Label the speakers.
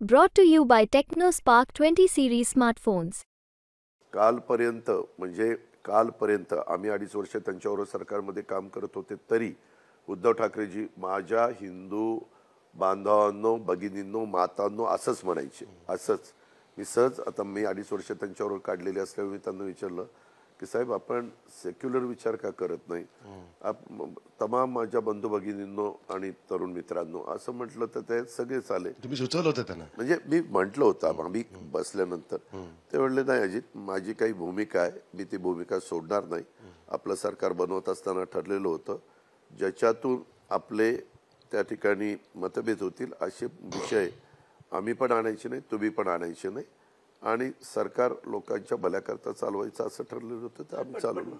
Speaker 1: Brought to you by TechnoSpark 20 series smartphones.
Speaker 2: कालपर्यंत म्हणजे कालपर्यंत आम्ही 2.5 वर्ष त्यांच्याबरोबर सरकारमध्ये काम करत होते तरी उद्धव ठाकरेजी माझ्या हिंदू बांधवांनो भगिनींनो मातांनो असंच म्हणायचे. असंच मी सहज आता मी 2.5 वर्ष त्यांच्याबरोबर काढलेले असल्यामुळे मी त्यांना विचारलं की साहेब आपण सेक्युलर विचार का करत नाही. तमाम माझ्या बंधू भगिनींनो आणि तरुण मित्रांनो असं म्हटलं तर ते सगळेच आले.
Speaker 3: तुम्ही सुचवलं होतं त्यांना?
Speaker 2: म्हणजे मी म्हटलं होतं आम्ही बसल्यानंतर ते म्हणले नाही अजित माझी काही भूमिका आहे मी ती भूमिका सोडणार नाही. आपलं सरकार बनवत असताना ठरलेलं होतं ज्याच्यातून आपले त्या ठिकाणी मतभेद होतील असे विषय आम्ही पण आणायचे नाही तुम्ही पण आणायचे नाही आणि सरकार लोकांच्या भल्याकरता चालवायचं असं ठरलेलं होतं ते आम्ही चालवलं.